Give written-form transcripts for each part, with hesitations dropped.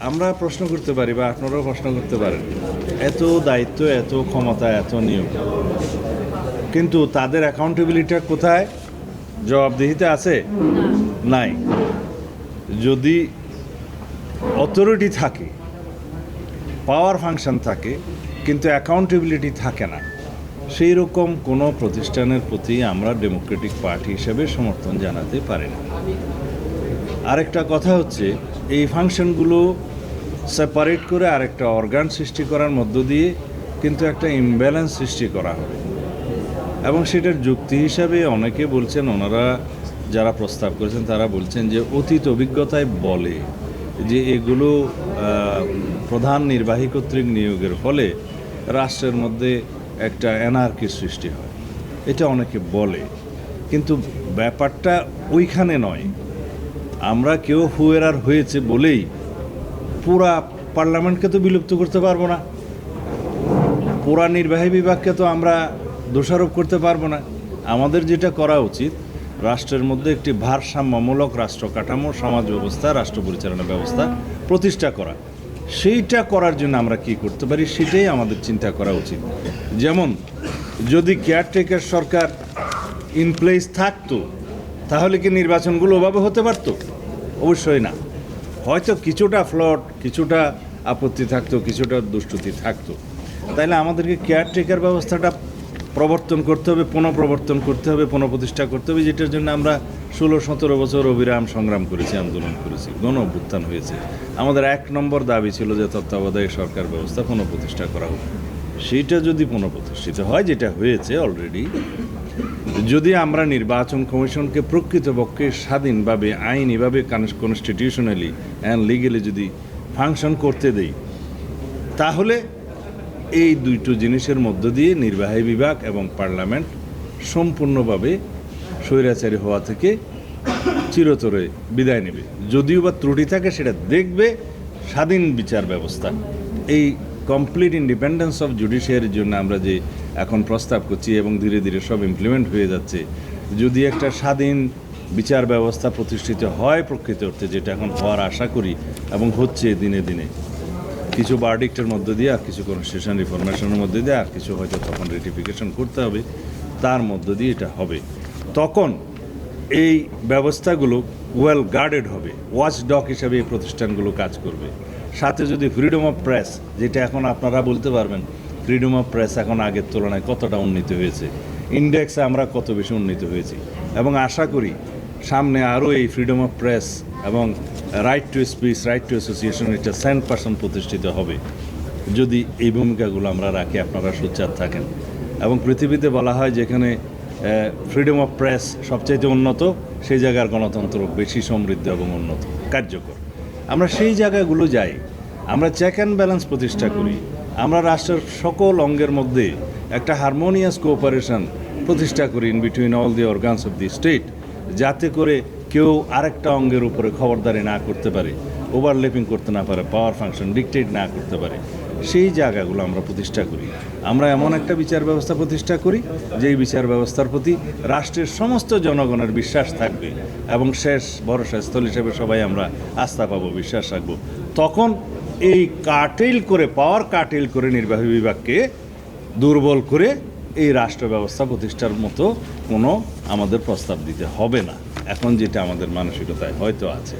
আমরা প্রশ্ন করতে পারি বা আপনারাও প্রশ্ন করতে পারেন, এত দায়িত্ব, এত ক্ষমতা, এত নিয়োগ, কিন্তু তাদের অ্যাকাউন্টেবিলিটিটা কোথায়? জবাবদিহিতে আছে? নাই। যদি অথরিটি থাকে, পাওয়ার ফাংশন থাকে, কিন্তু অ্যাকাউন্টেবিলিটি থাকে না, সেই রকম কোনো প্রতিষ্ঠানের প্রতি আমরা ডেমোক্রেটিক পার্টি হিসেবে সমর্থন জানাতে পারি না। আরেকটা কথা হচ্ছে, এই ফাংশনগুলো সেপারেট করে আরেকটা অর্গান সৃষ্টি করার মধ্য দিয়ে কিন্তু একটা ইমব্যালেন্স সৃষ্টি করা হবে। এবং সেটার যুক্তি হিসাবে অনেকে বলছেন, ওনারা যারা প্রস্তাব করেছেন তারা বলছেন যে অতীত অভিজ্ঞতায় বলে যে এগুলো প্রধান নির্বাহী কর্তৃক নিয়োগের ফলে রাষ্ট্রের মধ্যে একটা অ্যানার্কির সৃষ্টি হয়। এটা অনেকে বলে, কিন্তু ব্যাপারটা ওইখানে নয়। আমরা কেউ হুয়েরার হয়েছে বলেই পুরা পার্লামেন্টকে তো বিলুপ্ত করতে পারবো না, পুরা নির্বাহী বিভাগকে তো আমরা দোষারোপ করতে পারবো না। আমাদের যেটা করা উচিত, রাষ্ট্রের মধ্যে একটি ভারসাম্যমূলক রাষ্ট্র কাঠামো, সমাজ ব্যবস্থা, রাষ্ট্র পরিচালনা ব্যবস্থা প্রতিষ্ঠা করা। সেইটা করার জন্য আমরা কি করতে পারি সেটাই আমাদের চিন্তা করা উচিত। যেমন যদি কেয়ারটেকার সরকার ইন প্লেস থাকতো, তাহলে কি নির্বাচনগুলো ওভাবে হতে পারতো? অবশ্যই না। হয়তো কিছুটা ফ্লট, কিছুটা আপত্তি থাকতো, কিছুটা দুষ্টুতি থাকতো। তাইলে আমাদেরকে কেয়ারটেকার ব্যবস্থাটা প্রবর্তন করতে হবে, পুনঃপ্রবর্তন করতে হবে, পুনঃপ্রতিষ্ঠা করতে হবে, যেটার জন্য আমরা 16-17 বছর অবিরাম সংগ্রাম করেছি, আন্দোলন করেছি, গণ অভ্যুত্থান হয়েছে। আমাদের 1 নম্বর দাবি ছিল যে তত্ত্বাবধায়ক সরকার ব্যবস্থা পুনঃপ্রতিষ্ঠা করা হোক। সেইটা যদি পুনঃপ্রতিষ্ঠিত হয়, যেটা হয়েছে অলরেডি, যদি আমরা নির্বাচন কমিশনকে প্রকৃতপক্ষে স্বাধীনভাবে, আইনিভাবে, কনস্টিটিউশনালি অ্যান্ড লিগেলি যদি ফাংশন করতে দেই, তাহলে এই দুটো জিনিসের মধ্য দিয়ে নির্বাহী বিভাগ এবং পার্লামেন্ট সম্পূর্ণভাবে স্বৈরাচারী হওয়া থেকে চিরতরে বিদায় নেবে। যদিও বা ত্রুটি থাকে সেটা দেখবে স্বাধীন বিচার ব্যবস্থা। এই কমপ্লিট ইন্ডিপেন্ডেন্স অফ জুডিশিয়ারির জন্য আমরা যে এখন প্রস্তাব করছি এবং ধীরে ধীরে সব ইমপ্লিমেন্ট হয়ে যাচ্ছে, যদি একটা স্বাধীন বিচার ব্যবস্থা প্রতিষ্ঠিত হয় প্রকৃত অর্থে, যেটা এখন হওয়ার আশা করি এবং হচ্ছে দিনে দিনে, কিছু ভার্ডিক্টের মধ্যে দিয়ে, আর কিছু কনস্টিটিউশন রিফরমেশনের মধ্যে দিয়ে, আর কিছু হয়তো তখন রেটিফিকেশন করতে হবে, তার মধ্য দিয়ে এটা হবে। তখন এই ব্যবস্থাগুলো ওয়েল গার্ডেড হবে, ওয়াচ ডগ হিসাবে এই প্রতিষ্ঠানগুলো কাজ করবে। সাথে যদি ফ্রিডম অফ প্রেস, যেটা এখন আপনারা বলতে পারবেন ফ্রিডম অফ প্রেস এখন আগের তুলনায় কতটা উন্নীত হয়েছে, ইন্ডেক্সে আমরা কত বেশি উন্নীত হয়েছি, এবং আশা করি সামনে আরও এই ফ্রিডম অফ প্রেস এবং right to speech, right two association, এটা 100% প্রতিষ্ঠিত হবে যদি এই ভূমিকাগুলো আমরা রাখি, আপনারা সোচ্চার থাকেন। এবং পৃথিবীতে বলা হয় যেখানে ফ্রিডম অফ প্রেস সবচাইতে উন্নত, সেই জায়গার গণতন্ত্র বেশি সমৃদ্ধ এবং উন্নত, কার্যকর। আমরা সেই জায়গাগুলো যাই, আমরা চেক অ্যান্ড ব্যালেন্স প্রতিষ্ঠা করি, আমরা রাষ্ট্রের সকল অঙ্গের মধ্যে একটা হারমোনিয়াস কোঅপারেশন প্রতিষ্ঠা করি in between all the organs of the state, যাতে করে কেউ আরেকটা অঙ্গের উপরে খবরদারি না করতে পারে, ওভারল্যাপিং করতে না পারে, পাওয়ার ফাংশন ডিকটেট না করতে পারে। সেই জায়গাগুলো আমরা প্রতিষ্ঠা করি। আমরা এমন একটা বিচার ব্যবস্থা প্রতিষ্ঠা করি যেই বিচার ব্যবস্থার প্রতি রাষ্ট্রের সমস্ত জনগণের বিশ্বাস থাকবে, এবং শেষ ভরসা স্থল হিসেবে সবাই আমরা আস্থা পাবো, বিশ্বাস রাখবো। তখন এই কাটেল করে, পাওয়ার কাটেল করে নির্বাহী বিভাগকে দুর্বল করে এই রাষ্ট্র ব্যবস্থা প্রতিষ্ঠার মতো কোনো আমাদের প্রস্তাব দিতে হবে না, এখন যেটা আমাদের মানসিকতায় হয়তো আছে।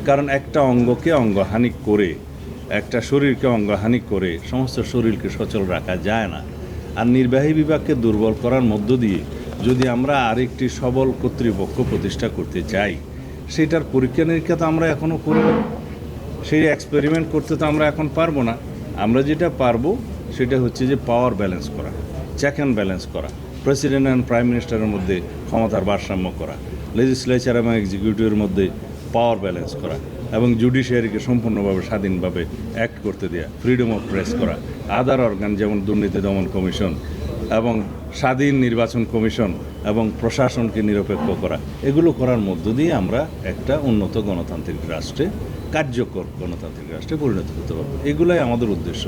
কারণ একটা অঙ্গকে অঙ্গহানি করে, একটা শরীরকে অঙ্গহানি করে সমস্ত শরীরকে সচল রাখা যায় না। আর নির্বাহী বিভাগকে দুর্বল করার মধ্য দিয়ে যদি আমরা আরেকটি সবল কর্তৃপক্ষ প্রতিষ্ঠা করতে চাই, সেটার পরীক্ষা নিরীক্ষা তো আমরা এখনও করি না, সেই এক্সপেরিমেন্ট করতে তো আমরা এখন পারবো না। আমরা যেটা পারবো সেটা হচ্ছে যে পাওয়ার ব্যালেন্স করা, চেক অ্যান্ড ব্যালেন্স করা, প্রেসিডেন্ট অ্যান্ড প্রাইম মিনিস্টারের মধ্যে ক্ষমতার ভারসাম্য করা, লেজিসলেচার এবং এক্সিকিউটিভের মধ্যে পাওয়ার ব্যালেন্স করা, এবং জুডিশিয়ারিকে সম্পূর্ণভাবে স্বাধীনভাবে অ্যাক্ট করতে দেওয়া, ফ্রিডম অফ প্রেস করা, আদার অর্গান যেমন দুর্নীতি দমন কমিশন এবং স্বাধীন নির্বাচন কমিশন এবং প্রশাসনকে নিরপেক্ষ করা, এগুলো করার মধ্য দিয়ে আমরা একটা উন্নত গণতান্ত্রিক রাষ্ট্রে, কার্যকর গণতান্ত্রিক রাষ্ট্রে পরিণত হতে পারবো। এগুলোই আমাদের উদ্দেশ্য।